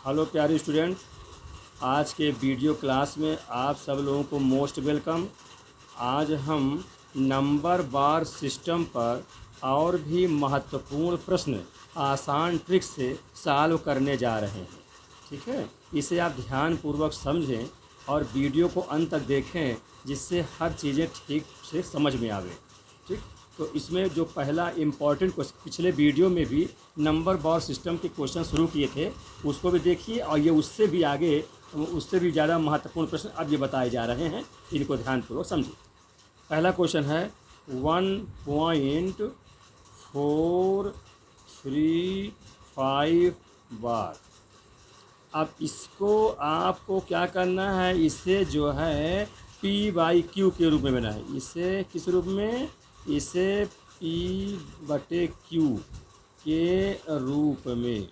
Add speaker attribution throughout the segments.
Speaker 1: Hello प्यारे student, आज के वीडियो क्लास में आप सब लोगों को मोस्ट वेलकम। आज हम नंबर बार सिस्टम पर और भी महत्वपूर्ण प्रश्न आसान ट्रिक से सॉल्व करने जा रहे हैं। ठीक है, इसे आप ध्यानपूर्वक समझें और वीडियो को अंत तक देखें, जिससे हर चीज़ें ठीक से समझ में आवे। ठीक, तो इसमें जो पहला इम्पॉर्टेंट क्वेश्चन, पिछले वीडियो में भी नंबर बार सिस्टम के क्वेश्चन शुरू किए थे, उसको भी देखिए। और ये उससे भी आगे, उससे भी ज़्यादा महत्वपूर्ण प्रश्न अब ये बताए जा रहे हैं, इनको ध्यानपूर्वक समझिए। पहला क्वेश्चन है 1.435 बार। अब इसको आपको क्या करना है, इसे जो है P/Q के रूप में बनाए। इसे किस रूप में? इसे P/Q के रूप में,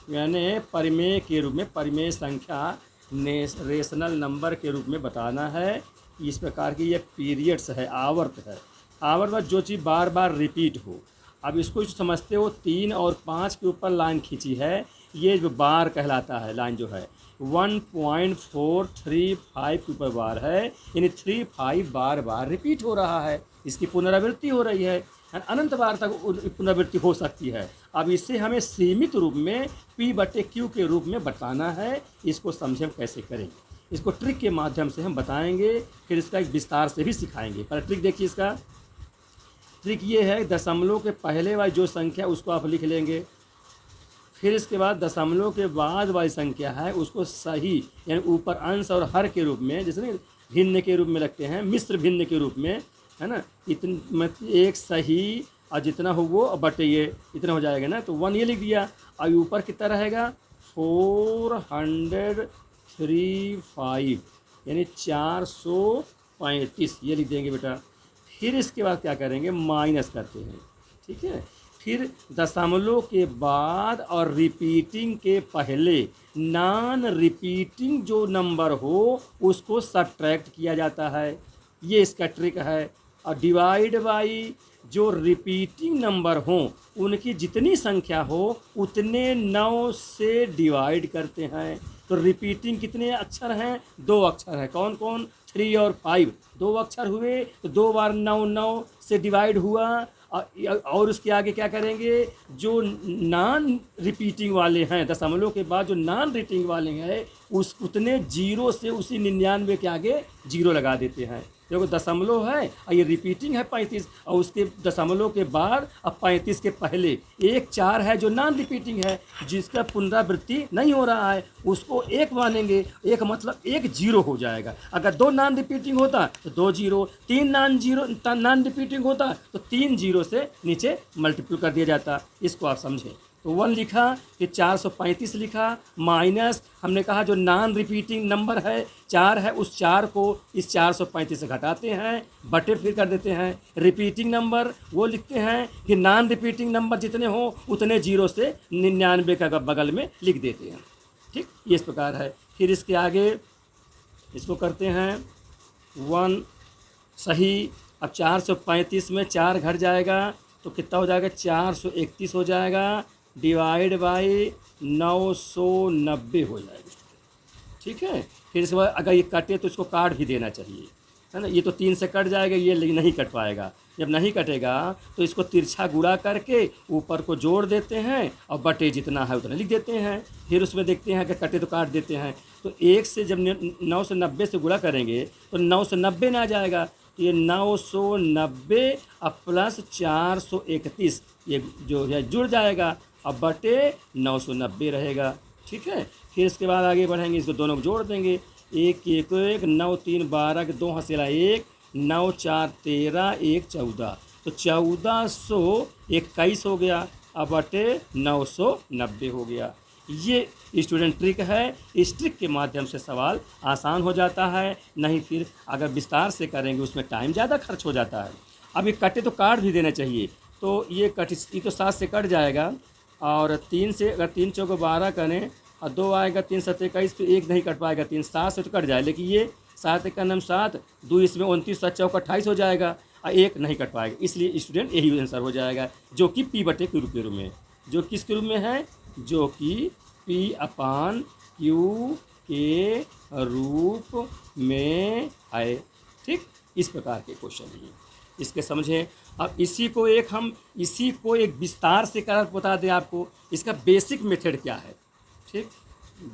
Speaker 1: यानी परिमेय के रूप में, परिमेय संख्या रेशनल नंबर के रूप में बताना है। इस प्रकार की ये पीरियड्स है, आवर्त है। आवर्त में जो चीज़ बार बार रिपीट हो। अब इसको जो समझते हो, 3 और 5 के ऊपर लाइन खींची है, ये जो बार कहलाता है, लाइन जो है 1.435 के ऊपर बार है, यानी 35 बार बार रिपीट हो रहा है। इसकी पुनरावृत्ति हो रही है, अनंत बार तक पुनरावृत्ति हो सकती है। अब इसे हमें सीमित रूप में P/Q के रूप में बताना है। इसको समझें हम कैसे करेंगे, इसको ट्रिक के माध्यम से हम बताएंगे, फिर इसका एक विस्तार से भी सिखाएंगे। पहले ट्रिक देखिए। इसका ट्रिक ये है, दशमलव के पहले वाली जो संख्या उसको आप लिख लेंगे, फिर इसके बाद दशमलव के बाद वाली संख्या है उसको सही, यानी ऊपर अंश और हर के रूप में, जैसे भिन्न के रूप में लगते हैं, मिश्र भिन्न के रूप में, है ना। एक सही और जितना हो वो बटे ये इतना हो जाएगा ना, तो 1 ये लिख दिया। और ऊपर कितना रहेगा? 435, यानी 435 ये लिख देंगे बेटा। फिर इसके बाद क्या करेंगे? माइनस करते हैं। ठीक है, फिर दशमलव के बाद और रिपीटिंग के पहले नॉन रिपीटिंग जो नंबर हो उसको सब्ट्रैक्ट किया जाता है। ये इसका ट्रिक है। और डिवाइड बाई जो रिपीटिंग नंबर हों उनकी जितनी संख्या हो उतने 9 से डिवाइड करते हैं। तो रिपीटिंग कितने अक्षर हैं? 2 अक्षर हैं। कौन कौन? 3 और 5, 2 अक्षर हुए, तो 2 बार 9 9 से डिवाइड हुआ। और उसके आगे क्या करेंगे? जो नॉन रिपीटिंग वाले हैं, दशमलव के बाद जो नॉन रिपीटिंग वाले हैं, उस उतने जीरो से उसी 99 के आगे जीरो लगा देते हैं। देखो, दशमलव है और ये रिपीटिंग है 35, और उसके दशमलव के बाद अब 35 के पहले एक 4 है जो नॉन रिपीटिंग है, जिसका पुनरावृत्ति नहीं हो रहा है, उसको 1 मानेंगे। एक मतलब 1 जीरो हो जाएगा। अगर 2 नॉन रिपीटिंग होता तो 2 जीरो, 3 नॉन रिपीटिंग होता तो 3 जीरो से नीचे मल्टीपल कर दिया जाता। इसको आप समझें। तो 1 लिखा, फिर 435 लिखा, माइनस हमने कहा जो नॉन रिपीटिंग नंबर है 4 है, उस 4 को इस 435 से घटाते हैं, बटे फिर कर देते हैं। रिपीटिंग नंबर वो लिखते हैं कि नॉन रिपीटिंग नंबर जितने हो उतने जीरो से 99 का बगल में लिख देते हैं। ठीक, ये इस प्रकार है। फिर इसके आगे इसको करते हैं 1 सही। अब 435 में 4 घट जाएगा तो कितना हो जाएगा? 431 हो जाएगा, डिवाइड बाई 990 हो जाएगा। ठीक है, फिर इसके बाद अगर ये कटे तो इसको काट भी देना चाहिए, है ना। ये तो 3 से कट जाएगा, ये लेकिन नहीं कट पाएगा। जब नहीं कटेगा तो इसको तिरछा गुणा करके ऊपर को जोड़ देते हैं और बटे जितना है उतना लिख देते हैं। फिर उसमें देखते हैं कि कटे तो काट देते हैं। तो 1 से जब 9 से 90 से गुणा करेंगे तो 9 से 90 ना आ जाएगा। तो ये 990 अब प्लस 431 ये जो है जुड़ जाएगा, अब बटे 990 रहेगा। ठीक है, फिर इसके बाद आगे बढ़ेंगे, इसको दोनों को जोड़ देंगे। 1 1 1 9 3 12 के 2 हसेला 1, 9 4 13 1 14, तो 1421 हो गया, अब बटे 990 हो गया। ये स्टूडेंट ट्रिक है। इस ट्रिक के माध्यम से सवाल आसान हो जाता है। नहीं फिर अगर विस्तार से करेंगे उसमें टाइम ज़्यादा खर्च हो जाता है। अब ये कटे तो काट भी देना चाहिए। तो ये कट, ये तो 7 से कट जाएगा, और 3 से अगर 3 चौको 12 करें और 2 आएगा, 3 7 21, तो 1 नहीं कट पाएगा। 3 7 से तो कट जाए, लेकिन ये 7 1 9 7, 2 इसमें 29 7 चौका 28 हो जाएगा, और 1 नहीं कट पाएगा। इसलिए स्टूडेंट यही आंसर हो जाएगा, जो कि P/Q के रूप में, जो किसके रूप में है? जो कि पी अपान क्यू के रूप में है। ठीक, इस प्रकार के क्वेश्चन हैं, इसके समझें। अब इसी को एक विस्तार से कर बता दें आपको, इसका बेसिक मेथड क्या है। ठीक,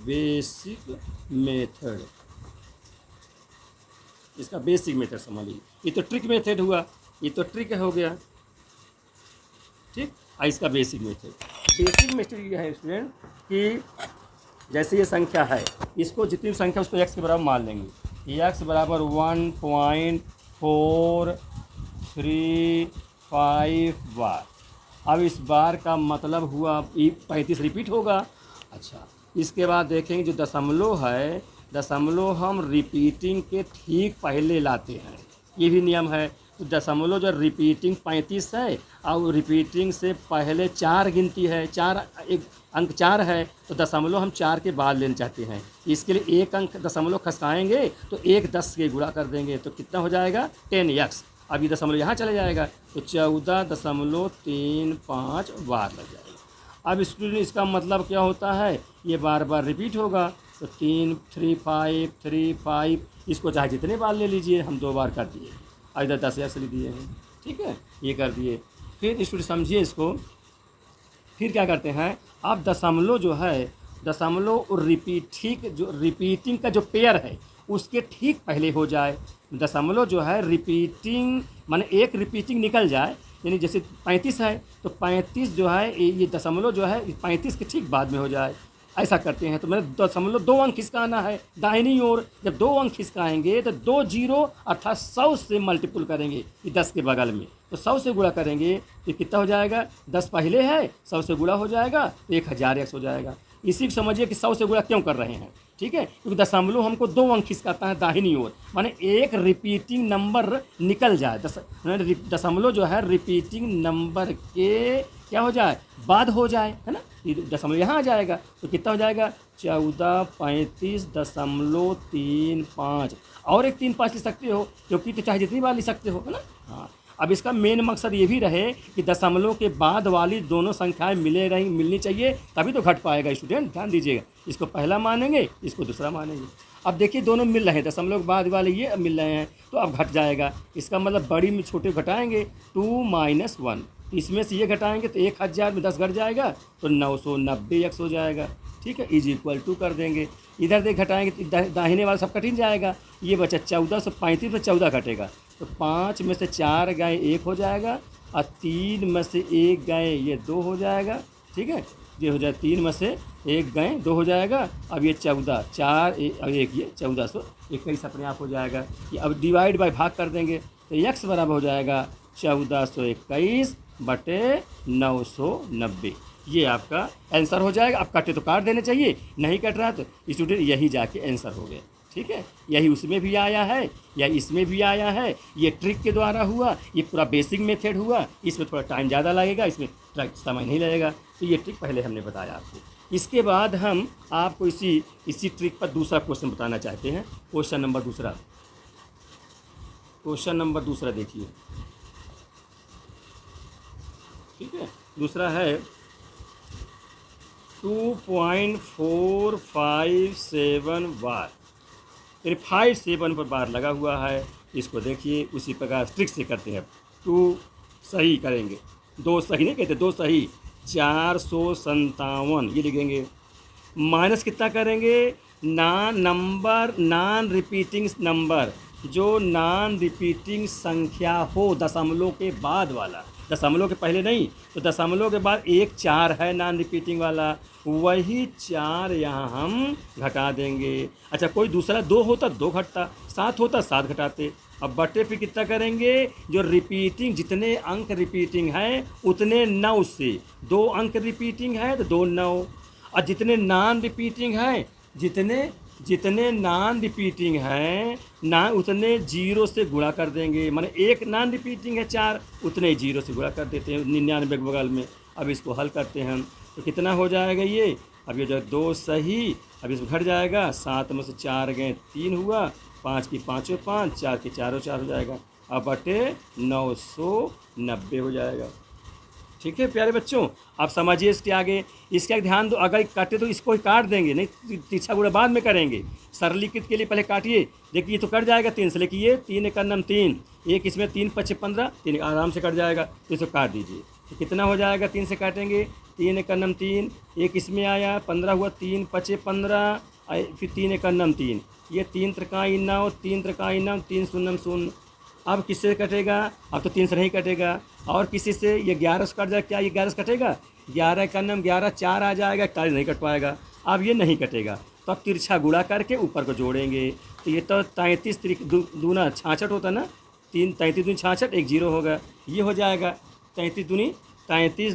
Speaker 1: बेसिक मेथड, इसका बेसिक मेथड समझ लीजिए। ये तो ट्रिक मेथड हुआ, ये तो ट्रिक हो गया। ठीक, इसका बेसिक मेथड ये है स्टूडेंट कि जैसे ये संख्या है, इसको जितनी संख्या उसको x के बराबर मान लेंगे। x बराबर 1.435 बार। अब इस बार का मतलब हुआ 35 रिपीट होगा। अच्छा, इसके बाद देखेंगे जो दशमलव है, दशमलव हम रिपीटिंग के ठीक पहले लाते हैं, ये भी नियम है। तो दशमलव जो रिपीटिंग 35 है और रिपीटिंग से पहले 4 गिनती है, 4 एक अंक 4 है, तो दशमलव हम 4 के बाद लेना चाहते हैं। इसके लिए एक अंक दशमलव खसकाएंगे तो 1 10 के गुणा कर देंगे, तो कितना हो जाएगा 10x। अब ये दशमलव यहाँ चले जाएगा तो 14.35 बार लग जाएगा। अब स्टूडेंट इसका मतलब क्या होता है, ये बार बार रिपीट होगा, तो 3 3 5 3 5, इसको चाहे जितने बार ले लीजिए, हम 2 बार कर दिए, इधर 10x लिख दिए हैं। ठीक है, ये कर दिए। फिर स्टूडेंट समझिए इसको, फिर क्या करते हैं, अब दशमलव जो है, दशमलव और रिपीटिंग का जो पेयर है उसके ठीक पहले हो जाए। दशमलव जो है रिपीटिंग माने एक रिपीटिंग निकल जाए, यानी जैसे 35 है तो 35 जो है ये दशमलव जो है 35 के ठीक बाद में हो जाए, ऐसा करते हैं। तो मैंने दशमलव 2 अंक खिसकाना है दाहिनी ओर, जब 2 अंक खिसकाएंगे तो 2 जीरो अर्थात 100 से मल्टीपल करेंगे, ये 10 के बगल में, तो 100 से गुणा करेंगे तो कितना हो जाएगा, 10 पहले है 100 से गुणा हो जाएगा तो 1000x हो जाएगा। इसी को समझिए कि 100 से गुणा क्यों कर रहे हैं। ठीक है, क्योंकि दशमलव हमको 2 अंक खिसकाता है दाहिनी ओर, माने एक रिपीटिंग नंबर निकल जाए, दशमलव जो है रिपीटिंग नंबर के क्या हो जाए, बाद हो जाए, है ना। दशमलव यहाँ आ जाएगा तो कितना हो जाएगा 1435.35, और एक 35 लिख सकते हो, क्योंकि तो चाहे जितनी बार लिख सकते हो, है ना। हाँ, अब इसका मेन मकसद ये भी रहे कि दशमलव के बाद वाली दोनों संख्याएं मिलनी चाहिए, तभी तो घट पाएगा। स्टूडेंट ध्यान दीजिएगा, इसको पहला मानेंगे, इसको दूसरा मानेंगे। अब देखिए दोनों मिल रहे हैं, दशमलव के बाद वाले ये मिल रहे हैं, तो अब घट जाएगा। इसका मतलब बड़ी में छोटे घटाएंगे 2 - 1, इसमें से ये घटाएंगे तो 1000 में 10 घट जाएगा तो 990x हो जाएगा। ठीक है, = कर देंगे, इधर देख घटाएंगे तो दाहिने वाला सब कटिन जाएगा, ये बचा 1435 में 14 घटेगा तो 5 में से 4 गए 1 हो जाएगा, और 3 में से 1 गए ये 2 हो जाएगा। ठीक है, ये हो जाए 3 में से 1 गए 2 हो जाएगा। अब ये 14 4 और 1 ये 1421 अपने आप हो जाएगा। ये अब डिवाइड बाय भाग कर देंगे तो x बराबर हो जाएगा 1421/990, ये आपका आंसर हो जाएगा। अब कटे तो काट देने चाहिए, नहीं कट रहा तो स्टूडेंट यही जाके आंसर हो गया। ठीक है, यही उसमें भी आया है या इसमें भी आया है, ये ट्रिक के द्वारा हुआ, ये पूरा बेसिक मेथड हुआ। इसमें थोड़ा टाइम ज़्यादा लगेगा, इसमें समय नहीं लगेगा, तो ये ट्रिक पहले हमने बताया आपको। इसके बाद हम आपको इसी ट्रिक पर दूसरा क्वेश्चन बताना चाहते हैं। क्वेश्चन नंबर दूसरा देखिए। ठीक है, दूसरा है 2.457 बार, यानी 57 पर बार लगा हुआ है। इसको देखिए उसी प्रकार ट्रिक से करते हैं। 2 सही करेंगे, 2 सही नहीं कहते, 2 सही 457 ये लिखेंगे। माइनस कितना करेंगे, नॉन रिपीटिंग नंबर, जो नॉन रिपीटिंग संख्या हो दशमलव के बाद वाला, दशमलव के पहले नहीं, तो दशमलव के बाद एक 4 है नॉन रिपीटिंग वाला, वही 4 यहाँ हम घटा देंगे। अच्छा, कोई दूसरा 2 होता 2 घटता, 7 होता 7 घटाते। अब बटे फिर कितना करेंगे, जो रिपीटिंग जितने अंक रिपीटिंग हैं उतने 9 से, 2 अंक रिपीटिंग है तो 2 9, और जितने नॉन रिपीटिंग हैं जितने नॉन रिपीटिंग हैं ना उतने 0 से गुणा कर देंगे। माने एक नॉन रिपीटिंग है 4, उतने 0 से गुणा कर देते हैं 99 के बगल में। अब इसको हल करते हैं तो कितना हो जाएगा ये, अब ये जो 2 सही, अब इसमें घट जाएगा, 7 में से 4 गए 3 हुआ, 5 की 5 5, 4 की 4 4 हो जाएगा, अब बटे 990 हो जाएगा। ठीक है प्यारे बच्चों, आप समझिए इसके आगे। इसके आगे ध्यान दो, अगर काटे तो इसको ही काट देंगे, नहीं तिरछा गुणा बाद में करेंगे। सरलीकृत के लिए पहले काटिए, देखिए ये तो कट जाएगा 3 से, लेकिन ये 3 एक नम 3, एक इसमें 3 पचे 15, 3 आराम से कट जाएगा, तो इसको काट दीजिए। तो कितना हो जाएगा 3 से काटेंगे, 3 एक नम 3, एक इसमें आया 15 हुआ, 3 पचे 15, फिर 3 एक नम 3, ये 3 त्रिकाई 9, 3 त्रिकाई 9, 3 शून्यम 0। अब किससे कटेगा, अब तो 3 से नहीं कटेगा, और किसी से ये 11 से कट जाएगा। क्या ये 11 से कटेगा, 11 का नम 11, 4 आ जाएगा, 41 नहीं कट पाएगा। अब ये नहीं कटेगा, तो अब तिरछा गुणा करके ऊपर को जोड़ेंगे। तो ये तो 33 दूना 66 होता ना, 3 33 दूनी 66, एक जीरो होगा, ये हो जाएगा 33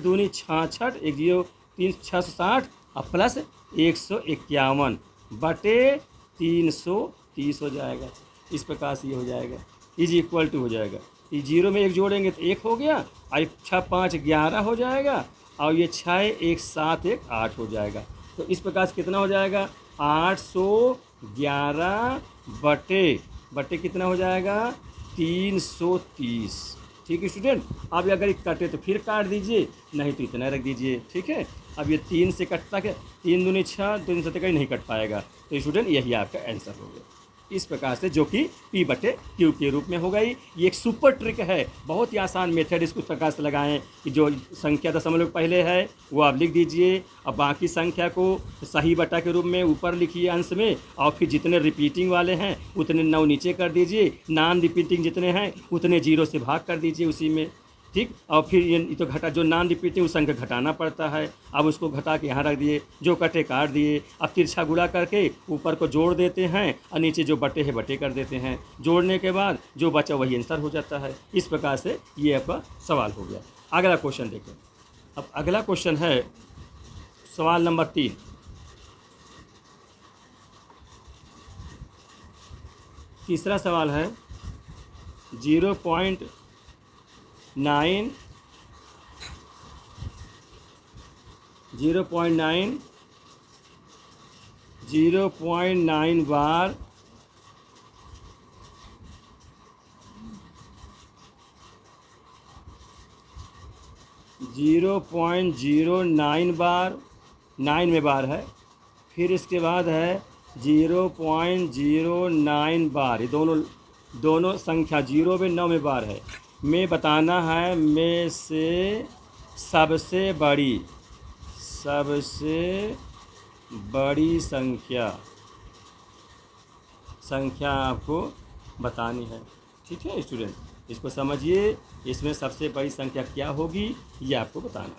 Speaker 1: दूनी 66, एक जीरो, 3 660 और प्लस 151 बटे 330 हो जाएगा। इस प्रकार से ये हो जाएगा, इज इक्वल टू हो जाएगा, ये जीरो में एक जोड़ेंगे तो 1 हो गया, और 6 5 11 हो जाएगा, और ये 6 1 7 1 8 हो जाएगा। तो इस प्रकार से कितना हो जाएगा, 811 बटे कितना हो जाएगा, 330। ठीक है स्टूडेंट, अब अगर ये कटे तो फिर काट दीजिए, नहीं तो इतना रख दीजिए। ठीक है, अब ये 3 से कटता है, 3 दूनी 6, 3 से कहीं नहीं कट पाएगा, तो स्टूडेंट यही आपका आंसर हो गया। इस प्रकार से, जो कि P बटे Q के रूप में हो गई। ये एक सुपर ट्रिक है, बहुत ही आसान मेथड, इसको प्रकार से लगाएं कि जो संख्या दशमलव पहले है वो आप लिख दीजिए, और बाकी संख्या को सही बटा के रूप में ऊपर लिखिए अंश में, और फिर जितने रिपीटिंग वाले हैं उतने 9 नीचे कर दीजिए, नॉन रिपीटिंग जितने हैं उतने 0 से भाग कर दीजिए उसी में। ठीक, और फिर ये तो घटा, जो नॉन रिपीटिंग उस संख्या घटाना पड़ता है, अब उसको घटा के यहाँ रख दिए, जो कटे काट दिए। अब तिरछा गुणा करके ऊपर को जोड़ देते हैं, और नीचे जो बटे है बटे कर देते हैं, जोड़ने के बाद जो बचा वही आंसर हो जाता है। इस प्रकार से ये आपका सवाल हो गया। अगला क्वेश्चन देखें। अब अगला क्वेश्चन है सवाल नंबर 3। तीसरा सवाल है 0.9 बार 0.09 बार, 9 में बार है, फिर इसके बाद है 0.09 बार, ये दोनों संख्या 0 में 9 में बार है। में बताना है में से सबसे बड़ी संख्या आपको बतानी है। ठीक है स्टूडेंट, इसको समझिए, इसमें सबसे बड़ी संख्या क्या होगी ये आपको बताना है।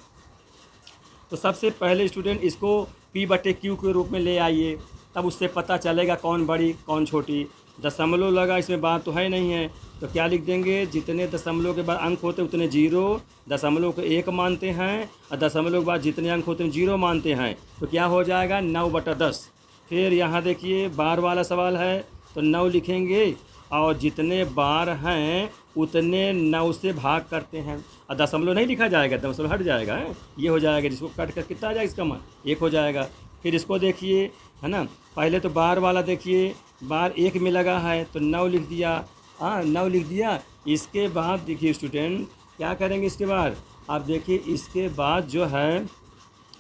Speaker 1: तो सबसे पहले स्टूडेंट इसको P बटे Q के रूप में ले आइए, तब उससे पता चलेगा कौन बड़ी कौन छोटी। दशमलव लगा, इसमें बात तो है नहीं है, तो क्या लिख देंगे, जितने दशमलव के बाद अंक होते उतने 0, दशमलव को 1 मानते हैं, और दशमलव के बाद जितने अंक होते हैं 0 मानते हैं, तो क्या हो जाएगा 9/10। फिर यहाँ देखिए बार वाला सवाल है, तो 9 लिखेंगे, और जितने बार हैं उतने 9 से भाग करते हैं, और दशमलव नहीं लिखा जाएगा, दशमलव हट जाएगा, ये हो जाएगा, जिसको कट कर कितना आ जाएगा इसका मान 1 हो जाएगा। फिर इसको देखिए, है ना, पहले तो बार वाला देखिए, बार 1 में लगा है तो 9 लिख दिया, 9 लिख दिया। इसके बाद देखिए स्टूडेंट क्या करेंगे, इसके बाद आप देखिए, इसके बाद जो है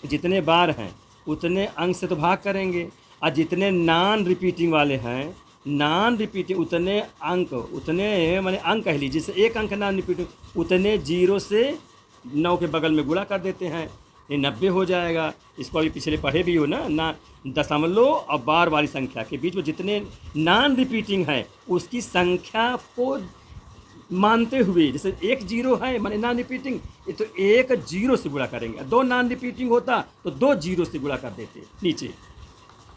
Speaker 1: जितने बार हैं उतने अंक से तो भाग करेंगे, और जितने नॉन रिपीटिंग वाले हैं, नॉन रिपीटिंग उतने माने अंक कह लीजिए, जैसे 1 अंक नॉन रिपीटिंग, उतने 0 से 9 के बगल में गुणा कर देते हैं, ये 90 हो जाएगा। इसको अभी पिछले पढ़े भी हो ना दशमलव और बार वाली संख्या के बीच में जितने नॉन रिपीटिंग है उसकी संख्या को मानते हुए, जैसे 1 0 है माने नॉन रिपीटिंग, ये तो 1 0 से गुणा करेंगे, 2 नॉन रिपीटिंग होता तो 2 0 से गुणा कर देते नीचे,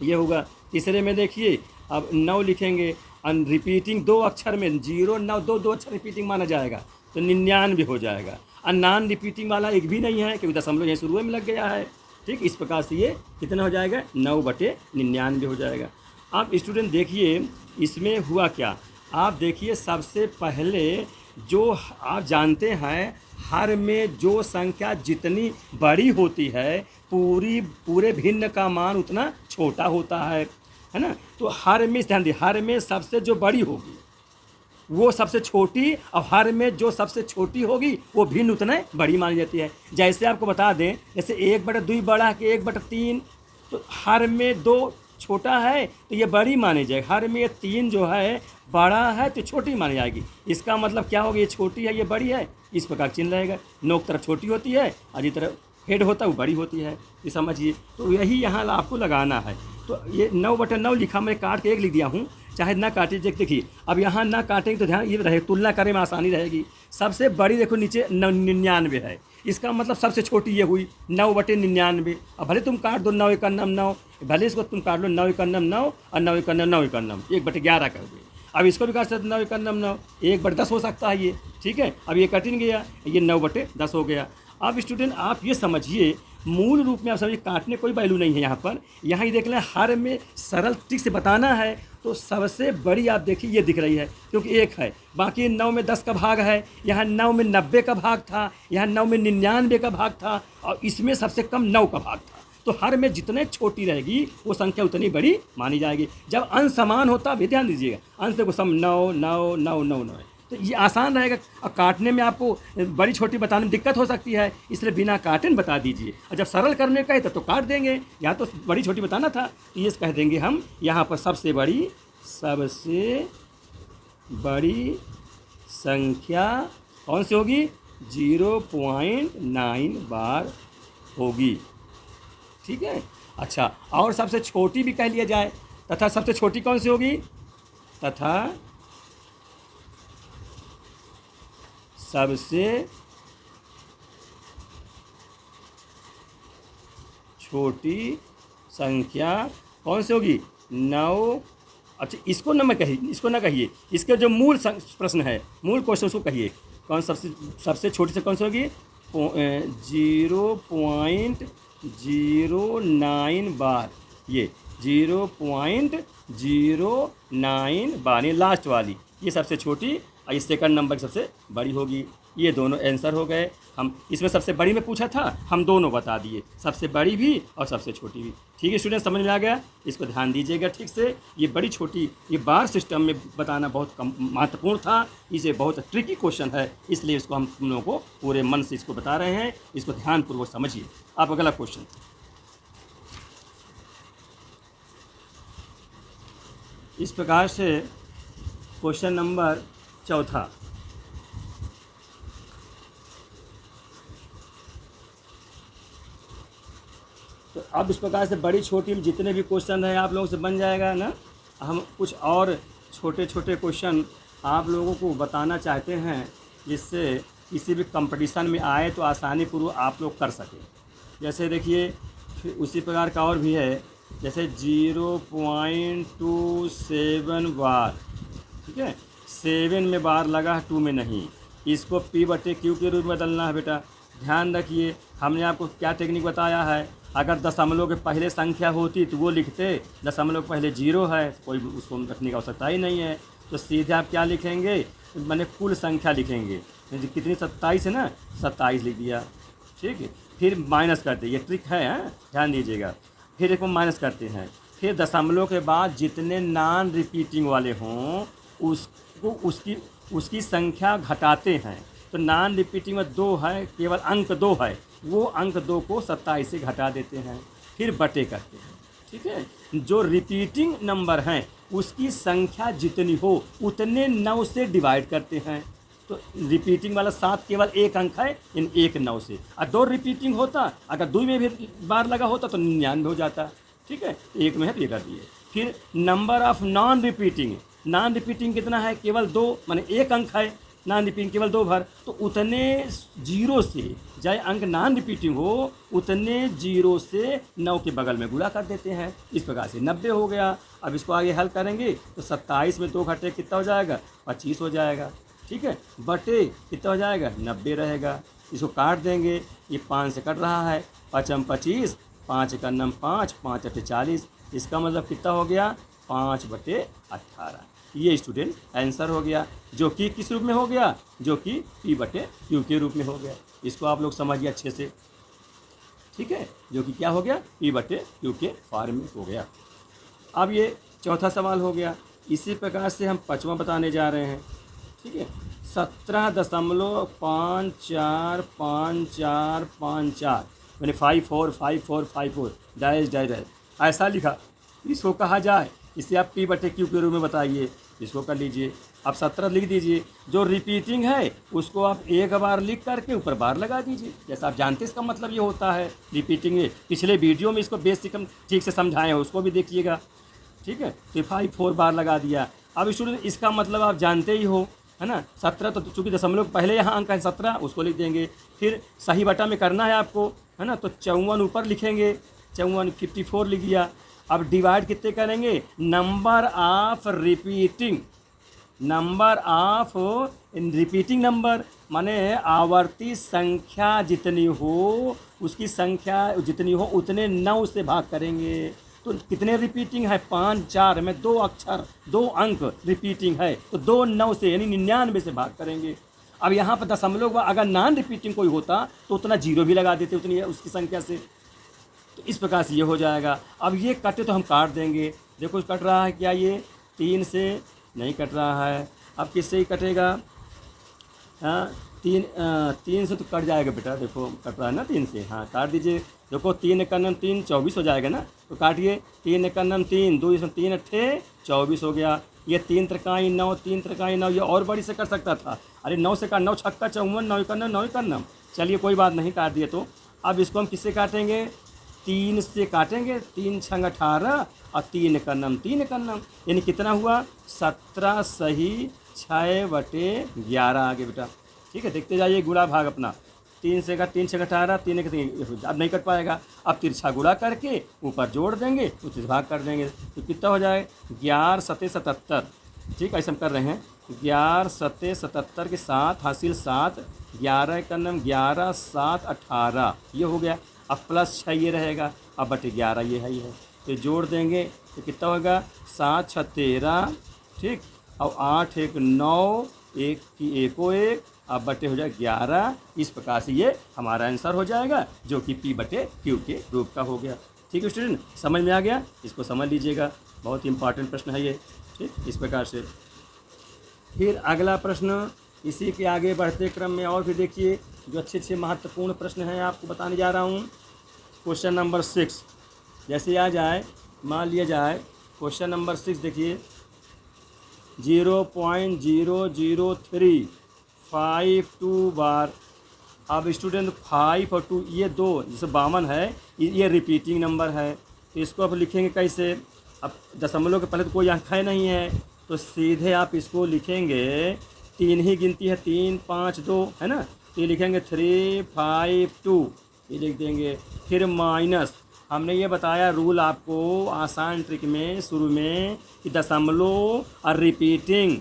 Speaker 1: ये होगा। तीसरे में देखिए अब 9 लिखेंगे, रिपीटिंग 2 अक्षर में 0 9 2 अक्षर रिपीटिंग माना जाएगा, तो 99 हो जाएगा। और नॉन रिपीटिंग वाला एक भी नहीं है, क्योंकि दशमलव यहीं शुरू में लग गया है। ठीक, इस प्रकार से ये कितना हो जाएगा 9/99 हो जाएगा। अब स्टूडेंट देखिए इसमें हुआ क्या, आप देखिए सबसे पहले जो आप जानते हैं हर में जो संख्या जितनी बड़ी होती है पूरे भिन्न का मान उतना छोटा होता है ना। तो हर में ध्यान दिए, हर में सबसे जो बड़ी होगी वो सबसे छोटी, और हर में जो सबसे छोटी होगी वो भिन्न उतने बड़ी मानी जाती है। जैसे आपको बता दें, जैसे 1/2 बड़ा है कि 1/3, तो हर में 2 छोटा है तो ये बड़ी मानी जाएगी, हर में ये 3 जो है बड़ा है तो छोटी मानी जाएगी। इसका मतलब क्या होगा, ये छोटी है ये बड़ी है, इस प्रकार चिन्ह रहेगा। नोक तरफ छोटी होती है और जिस तरफ हेड होता है वो बड़ी होती है, ये समझिए। तो यही यहाँ आपको लगाना है। तो ये 9/9 लिखा, मैं काट के 1 लिख दिया हूँ, चाहे ना काटिए। देखिए अब यहाँ ना काटेंगे तो ध्यान ये रहे, तुलना करने में आसानी रहेगी। सबसे बड़ी देखो नीचे 99 है, इसका मतलब सबसे छोटी ये हुई 9/99। अब भले तुम काट दो 9 × 9, भले इसको तुम काट लो 9 × 9 और 9 × 9 1/11 कर दो। अब इसको भी काट सकते 9 × 9 1/10 हो सकता है ये, ठीक है। अब ये कटिन गया, ये 9/10 हो गया। अब स्टूडेंट आप ये समझिए, मूल रूप में आप समझिए काटने कोई वैल्यू नहीं है यहाँ पर। यहाँ ये देख लें, हर में सरल ट्रिक से बताना है तो सबसे बड़ी आप देखिए ये दिख रही है, क्योंकि 1 है, बाकी 9 में 10 का भाग है, यहाँ 9 में 90 का भाग था, यहाँ 9 में 99 का भाग था, और इसमें सबसे कम 9 का भाग था। तो हर में जितने छोटी रहेगी वो संख्या उतनी बड़ी मानी जाएगी। जब अंश समान होता है, ध्यान दीजिएगा, अंश देखो सम 9 9 9 9 9 है, तो ये आसान रहेगा। और काटने में आपको बड़ी छोटी बताने में दिक्कत हो सकती है, इसलिए बिना काटे बता दीजिए। और जब सरल करने का है तो काट देंगे, यहाँ तो बड़ी छोटी बताना था तो ये कह देंगे हम यहाँ पर सबसे बड़ी संख्या कौन सी होगी, 0.9 बार होगी, ठीक है। अच्छा, और सबसे छोटी भी कह लिया जाए, तथा सबसे छोटी कौन सी होगी, तथा सबसे छोटी संख्या कौन सी होगी, 9। अच्छा, इसको ना मैं कहिए, इसको ना कहिए, इसके जो मूल प्रश्न है, मूल क्वेश्चन उसको कहिए। कौन सबसे छोटी से कौन सी होगी, 0.09 बार, ये 0.09 बार, ये लास्ट वाली, ये सबसे छोटी, और ये सेकंड नंबर सबसे बड़ी होगी। ये दोनों आंसर हो गए। हम इसमें सबसे बड़ी में पूछा था, हम दोनों बता दिए, सबसे बड़ी भी और सबसे छोटी भी। ठीक है स्टूडेंट, समझ में आ गया, इसको ध्यान दीजिएगा ठीक से। ये बड़ी छोटी, ये बार सिस्टम में बताना बहुत महत्वपूर्ण था, इसे बहुत ट्रिकी क्वेश्चन है, इसलिए इसको हम तुम लोगों को पूरे मन से इसको बता रहे हैं, इसको ध्यानपूर्वक समझिए। आप अगला क्वेश्चन, इस प्रकार से क्वेश्चन नंबर 4। तो अब इस प्रकार से बड़ी छोटी में जितने भी क्वेश्चन हैं आप लोगों से बन जाएगा ना। हम कुछ और छोटे छोटे क्वेश्चन आप लोगों को बताना चाहते हैं, जिससे किसी भी कंपटीशन में आए तो आसानी पूर्वक आप लोग कर सकें। जैसे देखिए, फिर उसी प्रकार का और भी है, जैसे 0.27 बार, ठीक है, 7 में बार लगा है, 2 में नहीं, इसको P/Q के रूप में बदलना है बेटा। ध्यान रखिए, हमने आपको क्या टेक्निक बताया है, अगर दशमलव के पहले संख्या होती तो वो लिखते, दशमलव के पहले 0 है, कोई उसको रखने की आवश्यकता ही नहीं है, तो सीधे आप क्या लिखेंगे, मैंने कुल संख्या लिखेंगे, कितनी 27 है ना, 27 लिख दिया, ठीक है। फिर माइनस करते, ये ट्रिक है, ध्यान दीजिएगा। फिर इसको माइनस करते हैं, फिर दशमलव के बाद जितने नॉन रिपीटिंग वाले हों उसको उसकी संख्या घटाते हैं। तो नॉन रिपीटिंग में 2 है, केवल अंक 2 है, वो अंक 2 को 27 से घटा देते हैं, फिर बटे करते हैं, ठीक है। जो रिपीटिंग नंबर हैं उसकी संख्या जितनी हो उतने 9 से डिवाइड करते हैं। तो रिपीटिंग वाला 7 केवल 1 अंक है, इन 1 9 से, और 2 रिपीटिंग होता, अगर 2 में भी बार लगा होता तो 99 हो जाता, ठीक है। 1 में है, ये कर दिए। फिर number of non repeating, non repeating कितना है, केवल 2, माने 1 अंक है, नॉन रिपीटिंग केवल 2 बार, तो उतने 0 से, चाहे अंक नॉन रिपीटिंग हो, उतने 0 से 9 के बगल में गुणा कर देते हैं। इस प्रकार से 90 हो गया। अब इसको आगे हल करेंगे तो 27 में 2 घटे कितना हो जाएगा, 25 हो जाएगा, ठीक है, बटे कितना हो जाएगा, 90 रहेगा। इसको काट देंगे, ये 5 से कट रहा है, 5 25, 5 × 9 5, 5 × 8 40, इसका मतलब कितना हो गया, 5/18। ये स्टूडेंट आंसर हो गया, जो कि किस रूप में हो गया, जो कि P/Q के रूप में हो गया। इसको आप लोग समझिए अच्छे से, ठीक है, जो कि क्या हो गया, P/Q के फॉर्म में हो गया। अब ये चौथा सवाल हो गया। इसी प्रकार से हम 5वां बताने जा रहे हैं। ठीक है, 17.545454 मैंने 545454 डैश डैश डैश ऐसा लिखा। इसको कहा जाए, इसे आप पी बटे क्यू के रूप में बताइए, इसको कर लीजिए। आप 17 लिख दीजिए, जो रिपीटिंग है उसको आप एक बार लिख करके ऊपर बार लगा दीजिए। जैसा आप जानते हैं इसका मतलब ये होता है रिपीटिंग है। पिछले वीडियो में इसको बेसिक ठीक से समझाए हैं, उसको भी देखिएगा। ठीक है, तो 5 4 बार लगा दिया। अब स्टूडेंट इसका मतलब आप जानते ही हो, है ना। 17 तो चूँकि दशमलव पहले यहाँ अंक है 17, उसको लिख देंगे। फिर सही बटा में करना है आपको, है ना, तो 54 ऊपर लिखेंगे, 54 54 लिख दिया। अब डिवाइड कितने करेंगे, नंबर ऑफ रिपीटिंग नंबर माने आवर्ती संख्या जितनी हो, उसकी संख्या जितनी हो उतने 9 से भाग करेंगे। तो कितने रिपीटिंग है, 5 4 में 2 अक्षर 2 अंक रिपीटिंग है, तो 2 9 से यानी 99 से भाग करेंगे। अब यहाँ पर दशमलव अगर नॉन रिपीटिंग कोई होता तो उतना जीरो भी लगा देते उतनी उसकी संख्या से। तो इस प्रकार से ये हो जाएगा। अब ये कटे तो हम काट देंगे, देखो कट रहा है क्या, ये 3 से नहीं कट रहा है। अब किससे ही कटेगा, हाँ 3 से तो कट जाएगा बेटा, देखो कट रहा है ना 3 से, हाँ काट दीजिए। देखो 3 1 9 3 24 हो जाएगा ना, तो काटिए। 3 1 9 3 2 3 अट्ठे 24 हो गया। ये 3 त्रिकाई 9 3 त्रिकाई 9, ये और बड़ी से कर सकता था। अरे 9 से काट, 9 छक्का 54, 9 1 9 9 1 9। चलिए कोई बात नहीं, काट दिए। तो अब इसको हम किससे काटेंगे, 3 से काटेंगे। 3 छंग 18 और 3 1 9 3 1 9, यानी कितना हुआ, 17 सही 6/11 आगे बेटा। ठीक है, देखते जाइए गुणा भाग अपना। 3 से का 3 छंग 18, 3 1 3, अब नहीं कट पाएगा। अब तिरछा गुणा करके ऊपर जोड़ देंगे, उस भाग कर देंगे, तो कितना हो जाए 11 7 77। ठीक है, ऐसे हम कर रहे हैं। 11 7 77 के 7 हासिल 7, 11 1 9 11 7 18, ये हो गया। अब प्लस 6 ये रहेगा, अब बटे 11 ये है, तो जोड़ देंगे तो कितना होगा, 7 6 13, ठीक, और 8 1 9, 1 की 1 1, अब बटे हो जाए 11। इस प्रकार से ये हमारा आंसर हो जाएगा, जो कि P बटे Q के रूप का हो गया। ठीक है स्टूडेंट, समझ में आ गया, इसको समझ लीजिएगा, बहुत इंपॉर्टेंट प्रश्न है ये। ठीक, इस प्रकार से फिर अगला प्रश्न, इसी के आगे बढ़ते क्रम में और भी देखिए जो अच्छे अच्छे महत्वपूर्ण प्रश्न हैं आपको बताने जा रहा हूँ। क्वेश्चन नंबर 6 जैसे आ जाए, मान लिया जाए क्वेश्चन नंबर 6 देखिए, 0.0035 बार। अब स्टूडेंट 5 और 2 ये 2 जैसे 52 है, ये रिपीटिंग नंबर है, तो इसको अब लिखेंगे कैसे। अब दशमलव के पहले तो कोई अंक है नहीं है, तो सीधे आप इसको लिखेंगे, 3 ही गिनती है, 3 5 2 है ना, तो ये लिखेंगे 3 5 2, ये लिख देंगे। फिर माइनस, हमने ये बताया रूल आपको आसान ट्रिक में शुरू में कि दशमलव और रिपीटिंग